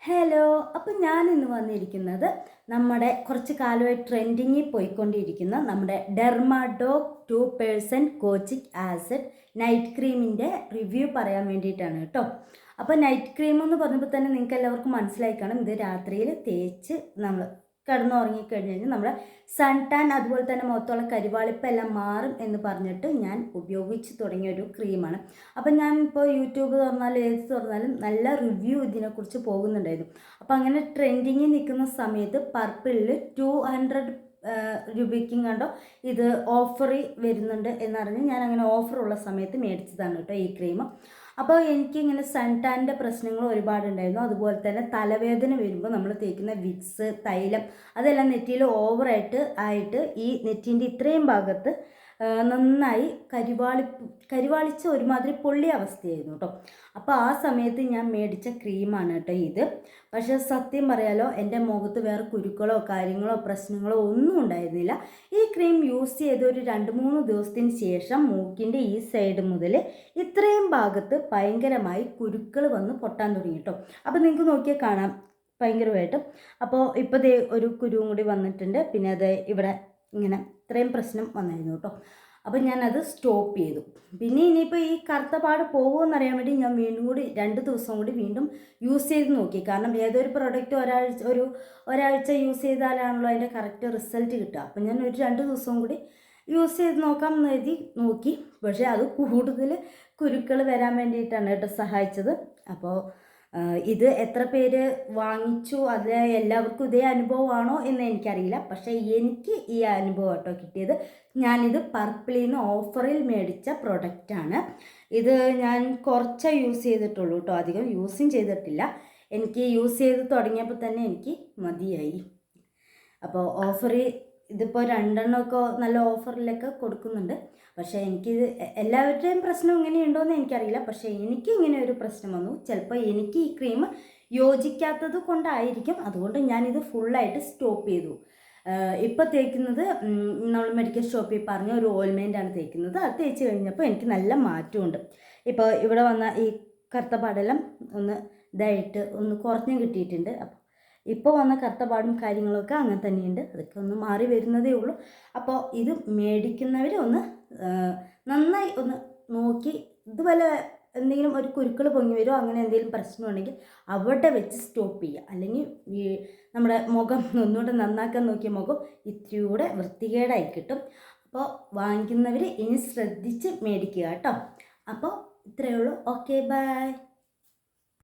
Hello, അപ്പം ഞാൻ ഇന്ന് വന്നിരിക്കുന്നത് നമ്മുടെ കുറച്ച് കാലമായി ട്രെൻഡിങ്ങിൽ പോയിക്കൊണ്ടിരിക്കുന്ന നമ്മുടെ ഡെർമാഡോക് 2% കോച്ചിക് ആസിഡ് നൈറ്റ് ക്രീമിൻ്റെ റിവ്യൂ പറയാൻ വേണ്ടിയിട്ടാണ് കേട്ടോ. അപ്പോൾ നൈറ്റ് ക്രീം എന്ന് പറഞ്ഞപ്പോൾ തന്നെ നിങ്ങൾക്ക് എല്ലാവർക്കും മനസ്സിലായി കാണും, ഇത് രാത്രിയിൽ തേച്ച് നമ്മൾ കിടന്നുറങ്ങിക്കഴിഞ്ഞ് കഴിഞ്ഞാൽ നമ്മുടെ സൺ ടാൻ അതുപോലെ തന്നെ മുഖത്തുള്ള കരിവാളിപ്പ് എല്ലാം മാറും എന്ന് പറഞ്ഞിട്ട് ഞാൻ ഉപയോഗിച്ച് തുടങ്ങിയ ഒരു ക്രീമാണ്. അപ്പം ഞാൻ ഇപ്പോൾ യൂട്യൂബ് തുറന്നാലും ഏത് തുറന്നാലും നല്ല റിവ്യൂ ഇതിനെക്കുറിച്ച് പോകുന്നുണ്ടായിരുന്നു. അപ്പോൾ അങ്ങനെ ട്രെൻഡിങ്ങിൽ നിൽക്കുന്ന സമയത്ത് പർപ്പിളിൽ 200 രൂപയ്ക്കും കണ്ടോ ഇത് ഓഫറിൽ വരുന്നുണ്ട് എന്നറിഞ്ഞ് ഞാൻ അങ്ങനെ ഓഫറുള്ള സമയത്ത് മേടിച്ചതാണ് കേട്ടോ ഈ ക്രീം. അപ്പോൾ എനിക്കിങ്ങനെ സൺ ടാനിൻ്റെ പ്രശ്നങ്ങൾ ഒരുപാടുണ്ടായിരുന്നു. അതുപോലെ തന്നെ തലവേദന വരുമ്പോൾ നമ്മൾ തേക്കുന്ന വിക്സ് തൈലം അതെല്ലാം നെറ്റിയിൽ ഓവറായിട്ട് ഈ നെറ്റിൻ്റെ ഇത്രയും ഭാഗത്ത് നന്നായി കരിവാളിച്ച ഒരുമാതിരി പൊള്ളിയ അവസ്ഥയായിരുന്നു കേട്ടോ. അപ്പോൾ ആ സമയത്ത് ഞാൻ മേടിച്ച ക്രീമാണ് കേട്ടോ ഇത്. പക്ഷേ സത്യം പറയാലോ, എൻ്റെ മുഖത്ത് വേറെ കുരുക്കളോ കാര്യങ്ങളോ പ്രശ്നങ്ങളോ ഒന്നും ഉണ്ടായിരുന്നില്ല. ഈ ക്രീം യൂസ് ചെയ്ത ഒരു 2-3 ദിവസത്തിന് ശേഷം മൂക്കിൻ്റെ ഈ സൈഡ് മുതൽ ഇത്രയും ഭാഗത്ത് ഭയങ്കരമായി കുരുക്കൾ വന്ന് പൊട്ടാൻ തുടങ്ങി കേട്ടോ. അപ്പോൾ നിങ്ങൾക്ക് നോക്കിയാൽ കാണാം ഭയങ്കരമായിട്ട്. അപ്പോൾ ഇപ്പോൾ ദേ ഒരു കുരുവും കൂടി വന്നിട്ടുണ്ട്. പിന്നെ അത് ഇവിടെ ഇങ്ങനെ ഇത്രയും പ്രശ്നം വന്നായിരുന്നു കേട്ടോ. അപ്പോൾ ഞാനത് സ്റ്റോപ്പ് ചെയ്തു. പിന്നെ ഇനിയിപ്പോൾ ഈ കറുത്ത പാട് പോകുമെന്നറിയാൻ വേണ്ടി ഞാൻ വീണ്ടും കൂടി 2 ദിവസം കൂടി വീണ്ടും യൂസ് ചെയ്ത് നോക്കി. കാരണം ഏതൊരു പ്രോഡക്റ്റ് ഒരാഴ്ച യൂസ് ചെയ്താലാണല്ലോ അതിൻ്റെ കറക്റ്റ് റിസൾട്ട് കിട്ടുക. അപ്പോൾ ഞാൻ ഒരു 2 ദിവസം കൂടി യൂസ് ചെയ്ത് നോക്കാമെന്ന് കരുതി നോക്കി. പക്ഷേ അത് കൂടുതൽ കുരുക്കൾ വരാൻ വേണ്ടിയിട്ടാണ് കേട്ടോ സഹായിച്ചത്. അപ്പോൾ ഇത് എത്ര പേര് വാങ്ങിച്ചു, അത് എല്ലാവർക്കും ഇതേ അനുഭവമാണോ എന്ന് എനിക്കറിയില്ല. പക്ഷേ എനിക്ക് ഈ അനുഭവം കേട്ടോ കിട്ടിയത്. ഞാനിത് പർപ്പിളിൽ നിന്ന് ഓഫറിൽ മേടിച്ച പ്രൊഡക്റ്റാണ്. ഇത് ഞാൻ കുറച്ചേ യൂസ് ചെയ്തിട്ടുള്ളൂ കേട്ടോ, അധികം യൂസും ചെയ്തിട്ടില്ല. എനിക്ക് യൂസ് ചെയ്ത് തുടങ്ങിയപ്പോൾ തന്നെ എനിക്ക് മതിയായി. അപ്പോൾ ഓഫറിൽ ഇതിപ്പോൾ 2 എണ്ണമൊക്കെ നല്ല ഓഫറിലൊക്കെ കൊടുക്കുന്നുണ്ട്. പക്ഷേ എനിക്കിത് എല്ലാവരുടെയും പ്രശ്നം ഇങ്ങനെയുണ്ടോ എന്ന് എനിക്കറിയില്ല. പക്ഷേ എനിക്ക് ഇങ്ങനെ ഒരു പ്രശ്നം വന്നു. ചിലപ്പോൾ എനിക്ക് ഈ ക്രീം യോജിക്കാത്തത് കൊണ്ടായിരിക്കും. അതുകൊണ്ട് ഞാനിത് ഫുള്ളായിട്ട് സ്റ്റോപ്പ് ചെയ്തു. ഇപ്പോൾ തേക്കുന്നത് നമ്മൾ മെഡിക്കൽ ഷോപ്പിൽ പറഞ്ഞ ഒരു ഓയിൽമെൻറ്റാണ് തേക്കുന്നത്. അത് തേച്ച് കഴിഞ്ഞപ്പോൾ എനിക്ക് നല്ല മാറ്റമുണ്ട്. ഇപ്പോൾ ഇവിടെ വന്ന ഈ കറുത്ത പാടെല്ലാം ഒന്ന് ഇതായിട്ട് ഒന്ന് കുറഞ്ഞ് കിട്ടിയിട്ടുണ്ട്. അപ്പോൾ ഇപ്പോൾ വന്ന കറുത്തപാടും കാര്യങ്ങളൊക്കെ അങ്ങനെ തന്നെയുണ്ട്. അതൊക്കെ ഒന്ന് മാറി വരുന്നതേ ഉള്ളൂ. അപ്പോൾ ഇത് മേടിക്കുന്നവർ ഒന്ന് നന്നായി ഒന്ന് നോക്കി, ഇതുപോലെ എന്തെങ്കിലും ഒരു കുരുക്കൾ പൊങ്ങി വരുമോ അങ്ങനെ എന്തെങ്കിലും പ്രശ്നമുണ്ടെങ്കിൽ അവിടെ വെച്ച് സ്റ്റോപ്പ് ചെയ്യുക. അല്ലെങ്കിൽ നമ്മുടെ മുഖം ഒന്നുകൂടെ നന്നാക്കാൻ നോക്കിയ മുഖം ഇത്തിരി കൂടെ വൃത്തികേടായി കിട്ടും. അപ്പോൾ വാങ്ങിക്കുന്നവർ ഇനി ശ്രദ്ധിച്ച് മേടിക്കുക കേട്ടോ. അപ്പോൾ ഇത്രയേ ഉള്ളൂ. Okay, by.